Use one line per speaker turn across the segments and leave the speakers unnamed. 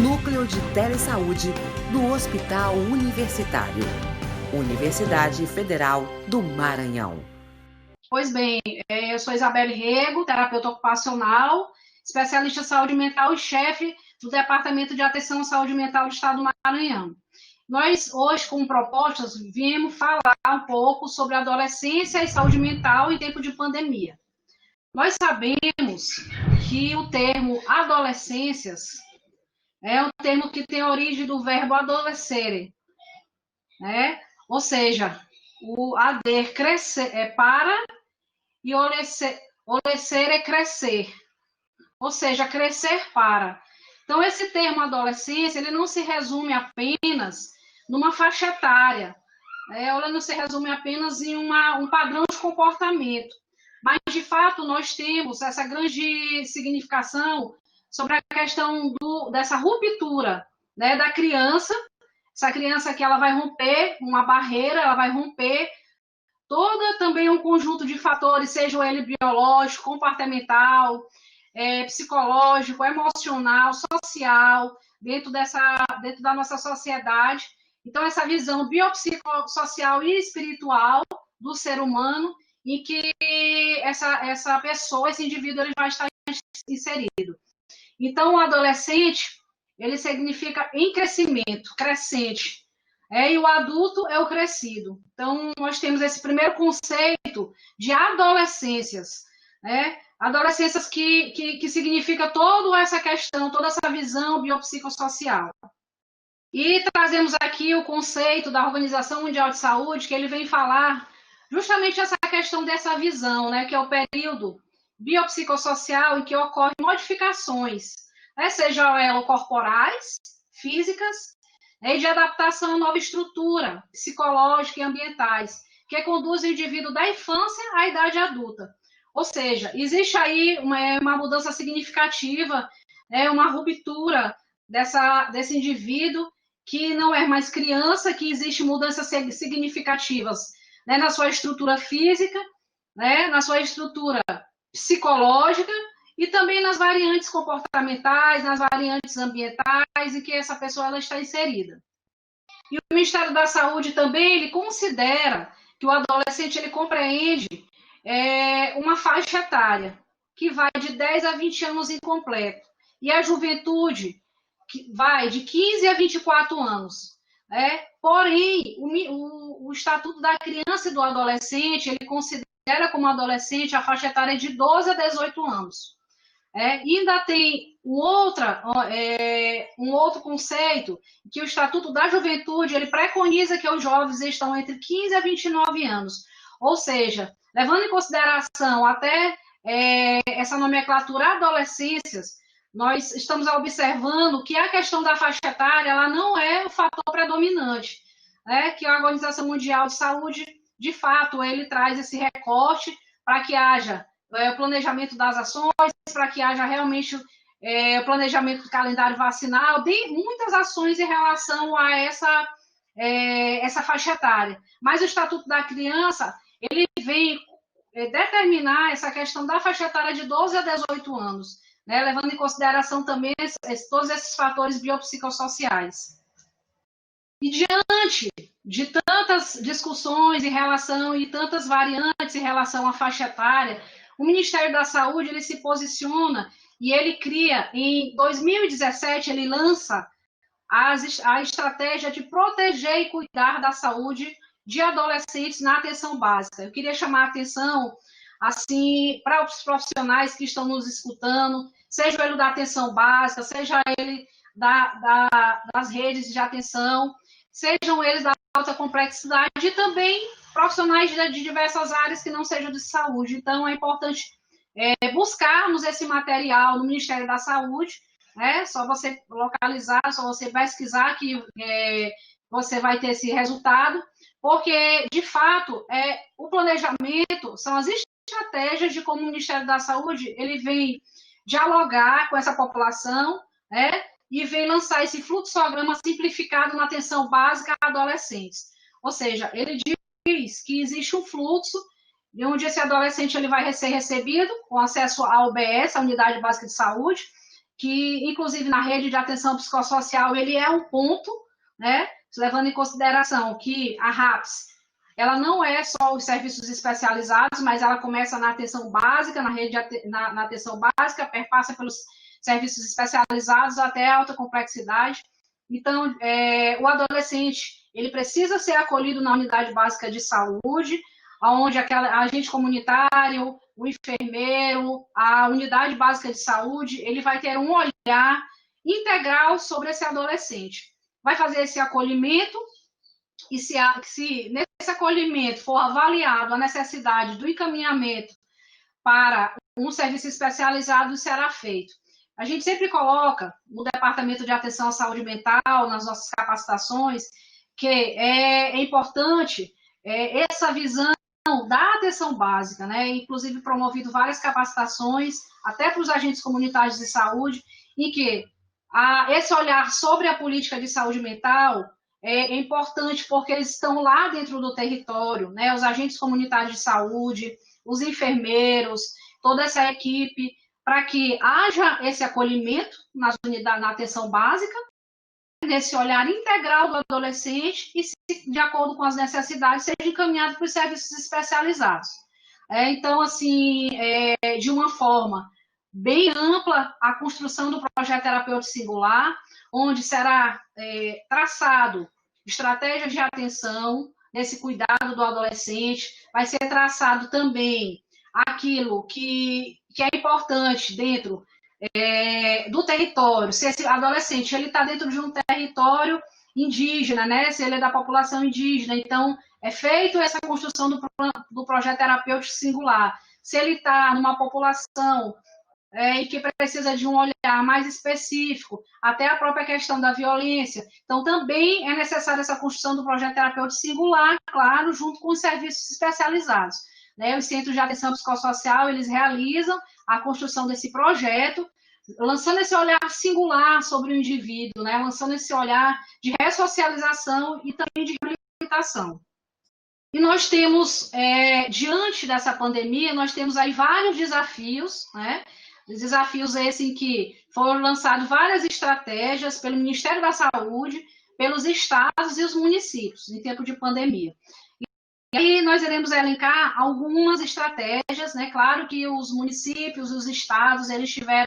Núcleo de Telesaúde do Hospital Universitário. Universidade Federal do Maranhão.
Pois bem, eu sou Isabelle Rego, terapeuta ocupacional, especialista em saúde mental e chefe do Departamento de Atenção à Saúde Mental do Estado do Maranhão. Nós, hoje, com propostas, viemos falar um pouco sobre adolescência e saúde mental em tempo de pandemia. Nós sabemos que o termo adolescências é um termo que tem origem do verbo adolescere, né? Ou seja, o ader crescer é para e olecer é crescer, ou seja, crescer para. Então, esse termo adolescência, ele não se resume apenas numa faixa etária, ela não se resume apenas em um padrão de comportamento, mas, de fato, nós temos essa grande significação sobre a questão dessa ruptura, né, da criança, essa criança que ela vai romper uma barreira, ela vai romper toda também um conjunto de fatores, seja ele biológico, comportamental, psicológico, emocional, social, dentro da nossa sociedade. Então, essa visão biopsicossocial e espiritual do ser humano, em que essa pessoa, esse indivíduo, ele vai estar inserido. Então, o adolescente, ele significa em crescimento, crescente. E o adulto é o crescido. Então, nós temos esse primeiro conceito de adolescências, né? Adolescências que significa toda essa questão, toda essa visão biopsicossocial. E trazemos aqui o conceito da Organização Mundial de Saúde, que ele vem falar justamente essa questão dessa visão, né? Que é o período biopsicossocial em que ocorrem modificações, né? Sejam elas corporais, físicas, e de adaptação a nova estrutura psicológica e ambientais, que conduz o indivíduo da infância à idade adulta. Ou seja, existe aí uma mudança significativa, uma ruptura desse indivíduo que não é mais criança, que existe mudanças significativas, né, na sua estrutura física, né, na sua estrutura psicológica, e também nas variantes comportamentais, nas variantes ambientais em que essa pessoa ela está inserida. E o Ministério da Saúde também ele considera que o adolescente ele compreende uma faixa etária que vai de 10 a 20 anos incompleto, e a juventude que vai de 15 a 24 anos. Porém, o Estatuto da Criança e do Adolescente ele considera como adolescente a faixa etária de 12 a 18 anos. E ainda tem um outro conceito, que o Estatuto da Juventude ele preconiza que os jovens estão entre 15 a 29 anos. Ou seja, levando em consideração até essa nomenclatura adolescências, nós estamos observando que a questão da faixa etária ela não é o fator predominante, que a Organização Mundial de Saúde, de fato, ele traz esse recorte para que haja o planejamento das ações, para que haja realmente o planejamento do calendário vacinal, tem muitas ações em relação a essa faixa etária. Mas o Estatuto da Criança, ele vem determinar essa questão da faixa etária de 12 a 18 anos, né, levando em consideração também todos esses fatores biopsicossociais. E diante de tantas discussões em relação e tantas variantes em relação à faixa etária, o Ministério da Saúde ele se posiciona e ele cria, em 2017, ele lança a estratégia de proteger e cuidar da saúde de adolescentes na atenção básica. Eu queria chamar a atenção assim, para os profissionais que estão nos escutando, seja ele da atenção básica, seja ele das redes de atenção, sejam eles da alta complexidade e também profissionais de diversas áreas que não sejam de saúde. Então, é importante buscarmos esse material no Ministério da Saúde, só você localizar, só você pesquisar que você vai ter esse resultado, porque, de fato, o planejamento são as estratégias de como o Ministério da Saúde ele vem dialogar com essa população, e vem lançar esse fluxograma simplificado na atenção básica a adolescentes. Ou seja, ele diz que existe um fluxo de onde esse adolescente ele vai ser recebido com acesso à UBS, a Unidade Básica de Saúde, que, inclusive, na rede de atenção psicossocial, ele é um ponto, né, levando em consideração que a RAPS, ela não é só os serviços especializados, mas ela começa na atenção básica, na rede na atenção básica, perpassa pelos serviços especializados até a alta complexidade. Então, o adolescente, ele precisa ser acolhido na unidade básica de saúde, onde aquela agente comunitário, o enfermeiro, a unidade básica de saúde, ele vai ter um olhar integral sobre esse adolescente. Vai fazer esse acolhimento e se nesse acolhimento for avaliado a necessidade do encaminhamento para um serviço especializado, será feito. A gente sempre coloca no Departamento de Atenção à Saúde Mental, nas nossas capacitações, que é importante essa visão da atenção básica, né? Inclusive promovido várias capacitações, até para os agentes comunitários de saúde, em que esse olhar sobre a política de saúde mental é importante porque eles estão lá dentro do território, né? Os agentes comunitários de saúde, os enfermeiros, toda essa equipe, para que haja esse acolhimento nas unidades, na atenção básica, nesse olhar integral do adolescente e, de acordo com as necessidades, seja encaminhado para os serviços especializados. Então, assim, de uma forma bem ampla, a construção do projeto terapêutico singular, onde será traçado estratégias de atenção nesse cuidado do adolescente, vai ser traçado também aquilo que é importante dentro do território, se esse adolescente ele está dentro de um território indígena, né? Se ele é da população indígena, então é feito essa construção do projeto terapêutico singular. Se ele está numa população e que precisa de um olhar mais específico, até a própria questão da violência. Então, também é necessária essa construção do projeto terapêutico singular, claro, junto com os serviços especializados. Né? Os centros de atenção psicossocial, eles realizam a construção desse projeto, lançando esse olhar singular sobre o indivíduo, né? Lançando esse olhar de ressocialização e também de reabilitação. E nós temos, diante dessa pandemia, nós temos aí vários desafios, né? Desafios esses em que foram lançadas várias estratégias pelo Ministério da Saúde, pelos estados e os municípios, em tempo de pandemia. E aí nós iremos elencar algumas estratégias, né? Claro que os municípios, os estados, eles tiveram,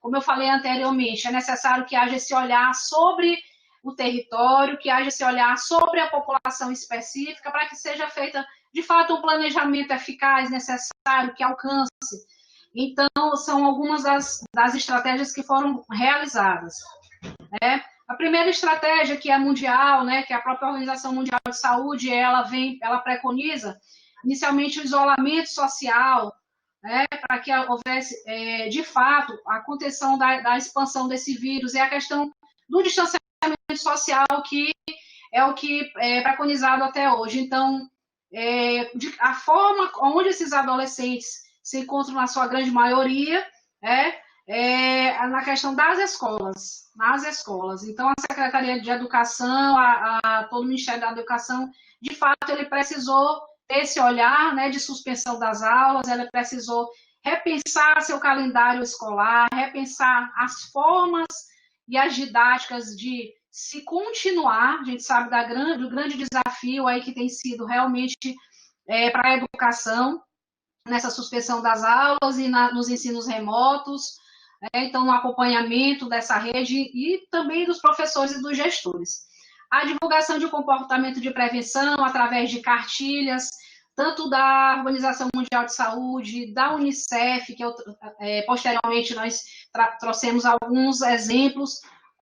como eu falei anteriormente, é necessário que haja esse olhar sobre o território, que haja esse olhar sobre a população específica, para que seja feita, de fato, um planejamento eficaz, necessário, que alcance. Então, são algumas das estratégias que foram realizadas. Né? A primeira estratégia, que é mundial, né, que a própria Organização Mundial de Saúde, ela preconiza, inicialmente, o isolamento social, né, para que houvesse, de fato, a contenção da expansão desse vírus, e a questão do distanciamento social, que é o que é preconizado até hoje. Então, a forma onde esses adolescentes se encontram, na sua grande maioria, na questão das escolas, nas escolas. Então, a Secretaria de Educação, todo o Ministério da Educação, de fato, ele precisou ter esse olhar, né, de suspensão das aulas, ele precisou repensar seu calendário escolar, repensar as formas e as didáticas de se continuar. A gente sabe do grande desafio aí que tem sido realmente para a educação, nessa suspensão das aulas e nos ensinos remotos, então no acompanhamento dessa rede e também dos professores e dos gestores. A divulgação de um comportamento de prevenção através de cartilhas, tanto da Organização Mundial de Saúde, da Unicef, que posteriormente nós trouxemos alguns exemplos,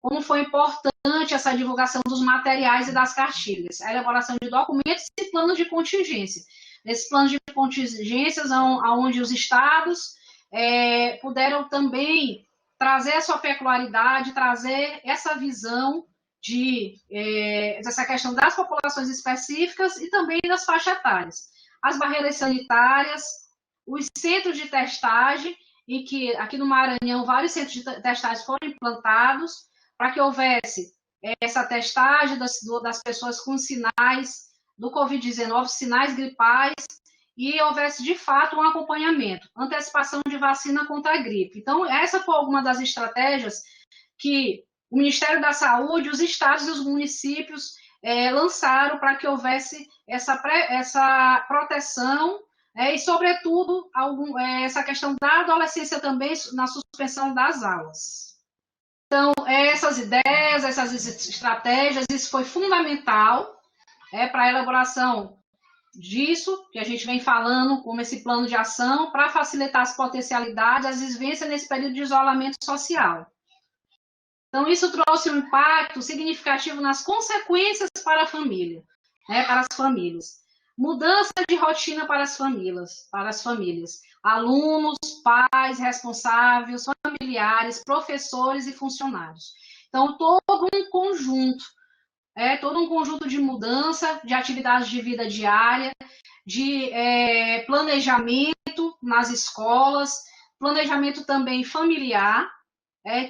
como foi importante essa divulgação dos materiais e das cartilhas, a elaboração de documentos e planos de contingência. Nesses planos de contingências, onde os estados puderam também trazer a sua peculiaridade, trazer essa visão dessa questão das populações específicas e também das faixas etárias. As barreiras sanitárias, os centros de testagem, em que aqui no Maranhão vários centros de testagem foram implantados para que houvesse essa testagem das pessoas com sinais do Covid-19, sinais gripais, e houvesse, de fato, um acompanhamento, antecipação de vacina contra a gripe. Então, essa foi alguma das estratégias que o Ministério da Saúde, os estados e os municípios lançaram para que houvesse essa proteção e, sobretudo, essa questão da adolescência também na suspensão das aulas. Então, essas ideias, essas estratégias, isso foi fundamental para a elaboração disso, que a gente vem falando, como esse plano de ação, para facilitar as potencialidades, as vivências nesse período de isolamento social. Então, isso trouxe um impacto significativo nas consequências para a família, para as famílias. Mudança de rotina para as famílias. Alunos, pais, responsáveis, familiares, professores e funcionários. Então, todo um conjunto de mudança, de atividades de vida diária, de planejamento nas escolas, planejamento também familiar,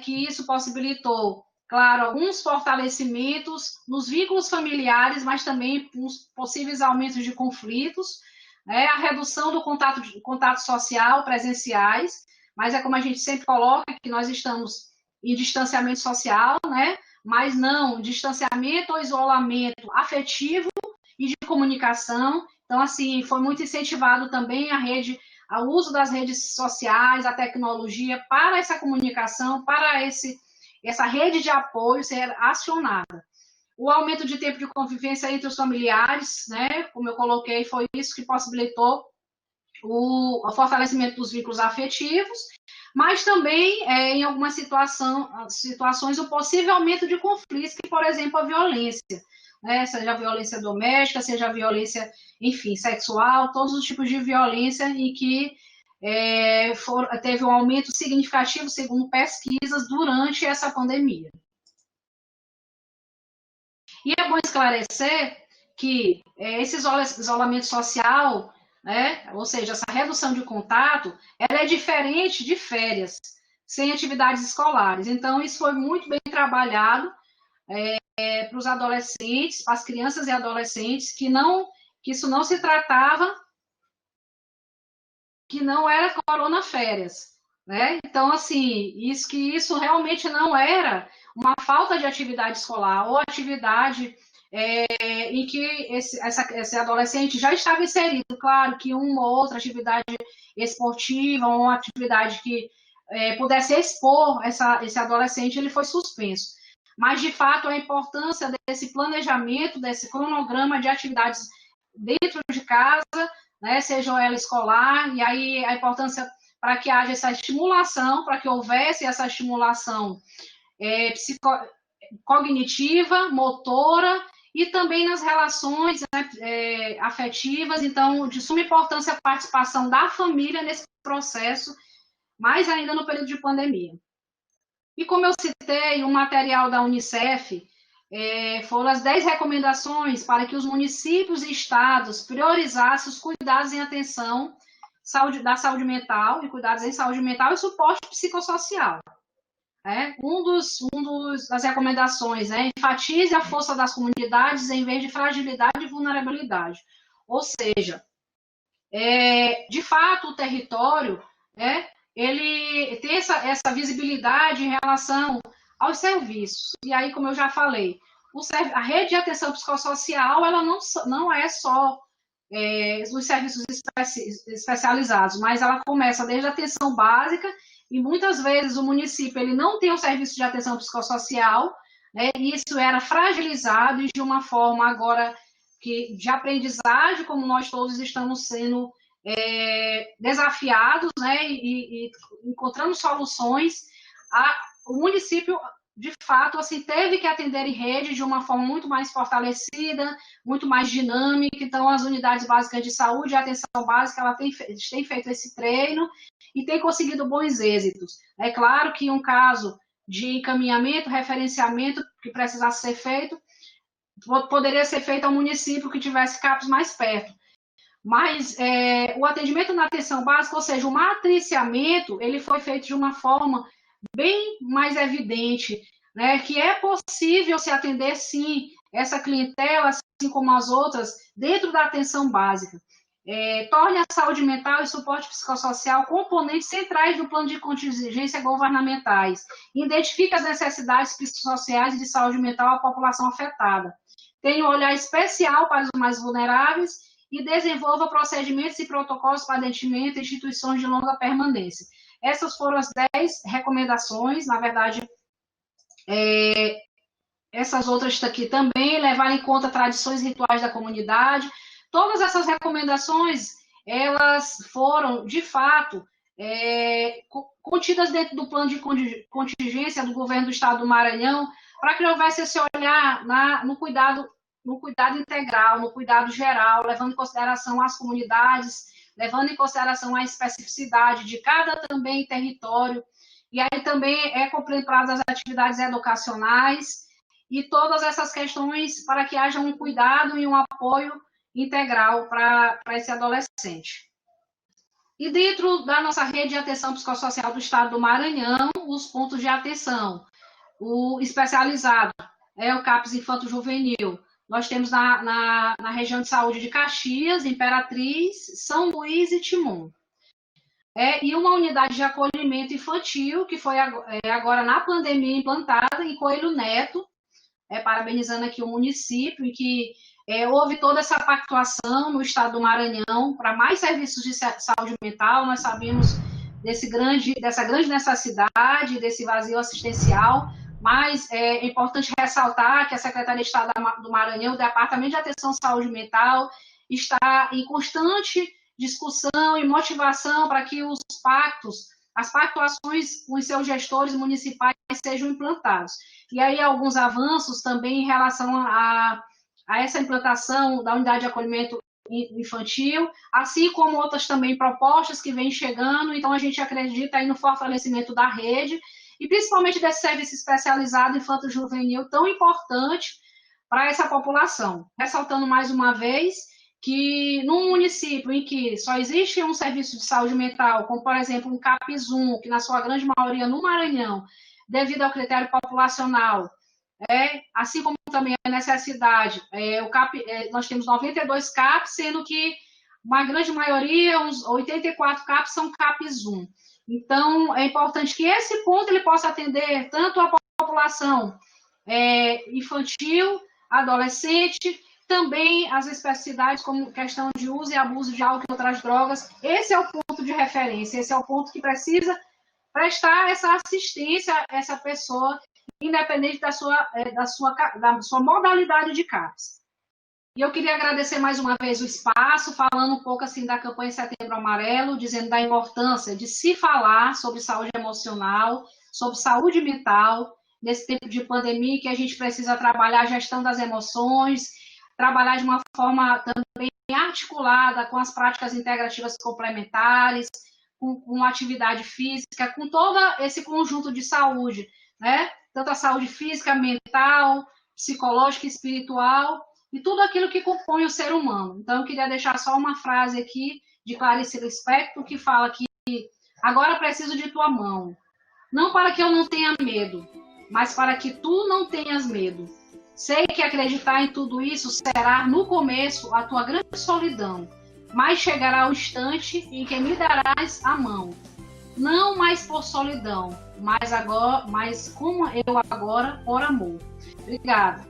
que isso possibilitou, claro, alguns fortalecimentos nos vínculos familiares, mas também os possíveis aumentos de conflitos, a redução do contato social presenciais, mas é como a gente sempre coloca, que nós estamos em distanciamento social, mas não distanciamento ou isolamento afetivo e de comunicação. Então, assim, foi muito incentivado também o uso das redes sociais, a tecnologia para essa comunicação, para essa rede de apoio ser acionada. O aumento de tempo de convivência entre os familiares, como eu coloquei, foi isso que possibilitou o fortalecimento dos vínculos afetivos, mas também, em algumas situações, o possível aumento de conflitos, que, por exemplo, a violência, seja a violência doméstica, seja a violência, enfim, sexual, todos os tipos de violência em que teve um aumento significativo, segundo pesquisas, durante essa pandemia. E é bom esclarecer que esse isolamento social, ou seja, essa redução de contato, ela é diferente de férias, sem atividades escolares. Então, isso foi muito bem trabalhado para os adolescentes, para as crianças e adolescentes, que isso não se tratava, que não era coronaférias, Então, assim, isso realmente não era uma falta de atividade escolar ou atividade em que esse adolescente já estava inserido. Claro que uma ou outra atividade esportiva, ou uma atividade que pudesse expor esse adolescente, ele foi suspenso. Mas, de fato, a importância desse planejamento, desse cronograma de atividades dentro de casa, seja ela escolar, e aí a importância para que haja essa estimulação, para que houvesse essa estimulação cognitiva, motora, e também nas relações afetivas. Então, de suma importância a participação da família nesse processo, mais ainda no período de pandemia. E como eu citei, o material da Unicef foram as 10 recomendações para que os municípios e estados priorizassem os cuidados em atenção da saúde mental, e cuidados em saúde mental e suporte psicossocial. Das recomendações enfatize a força das comunidades em vez de fragilidade e vulnerabilidade. Ou seja, de fato, o território, ele tem essa visibilidade em relação aos serviços. E aí, como eu já falei, a rede de atenção psicossocial, ela não é só os serviços especializados, mas ela começa desde a atenção básica, e muitas vezes o município ele não tem um serviço de atenção psicossocial, e isso era fragilizado, e de uma forma agora de aprendizagem, como nós todos estamos sendo desafiados, e encontrando soluções, o município, de fato, assim, teve que atender em rede de uma forma muito mais fortalecida, muito mais dinâmica. Então, as unidades básicas de saúde e atenção básica, ela tem feito esse treino e tem conseguido bons êxitos. É claro que um caso de encaminhamento, referenciamento que precisasse ser feito, poderia ser feito ao município que tivesse CAPs mais perto. Mas o atendimento na atenção básica, ou seja, o matriciamento, ele foi feito de uma forma bem mais evidente, que é possível se atender, sim, essa clientela, assim como as outras, dentro da atenção básica. torne a saúde mental e suporte psicossocial componentes centrais do plano de contingência governamentais, identifique as necessidades psicossociais e de saúde mental da população afetada, tenha um olhar especial para os mais vulneráveis e desenvolva procedimentos e protocolos para atendimento em instituições de longa permanência. Essas foram as 10 recomendações, na verdade, essas outras aqui também, levar em conta tradições e rituais da comunidade. Todas essas recomendações, elas foram, de fato, contidas dentro do plano de contingência do governo do estado do Maranhão, para que houvesse esse olhar no cuidado integral, no cuidado geral, levando em consideração as comunidades, levando em consideração a especificidade de cada também território, e aí também contempladas as atividades educacionais e todas essas questões para que haja um cuidado e um apoio integral para esse adolescente. E dentro da nossa rede de atenção psicossocial do estado do Maranhão, os pontos de atenção, o especializado é o CAPS Infanto-Juvenil. Nós temos na região de saúde de Caxias, Imperatriz, São Luís e Timon. E uma unidade de acolhimento infantil, que foi agora na pandemia implantada em Coelho Neto, parabenizando aqui o município, em que houve toda essa pactuação no estado do Maranhão para mais serviços de saúde mental. Nós sabemos dessa grande necessidade, desse vazio assistencial, mas é importante ressaltar que a Secretaria de Estado do Maranhão, o Departamento de Atenção à Saúde Mental, está em constante discussão e motivação para que as pactuações com os seus gestores municipais sejam implantados. E aí alguns avanços também em relação a essa implantação da unidade de acolhimento infantil, assim como outras também propostas que vêm chegando. Então a gente acredita aí no fortalecimento da rede e principalmente desse serviço especializado infanto-juvenil tão importante para essa população. Ressaltando mais uma vez que num município em que só existe um serviço de saúde mental, como por exemplo um CAPS-1, que na sua grande maioria no Maranhão, devido ao critério populacional, assim como também a necessidade, nós temos 92 CAPs, sendo que uma grande maioria, uns 84 CAPs, são CAPS-1. Então, é importante que esse ponto ele possa atender tanto a população infantil, adolescente, também as especificidades como questão de uso e abuso de álcool e outras drogas. Esse é o ponto de referência, esse é o ponto que precisa prestar essa assistência a essa pessoa, independente da sua modalidade de CAPS. E eu queria agradecer mais uma vez o espaço, falando um pouco assim da campanha Setembro Amarelo, dizendo da importância de se falar sobre saúde emocional, sobre saúde mental, nesse tempo de pandemia, que a gente precisa trabalhar a gestão das emoções, trabalhar de uma forma também articulada com as práticas integrativas complementares, com atividade física, com todo esse conjunto de saúde, né? Tanto a saúde física, mental, psicológica e espiritual, e tudo aquilo que compõe o ser humano. Então, eu queria deixar só uma frase aqui de Clarice Lispector, que fala que agora preciso de tua mão, não para que eu não tenha medo, mas para que tu não tenhas medo. Sei que acreditar em tudo isso será, no começo, a tua grande solidão, mas chegará o instante em que me darás a mão. Não mais por solidão, mas como eu agora, por amor. Obrigada.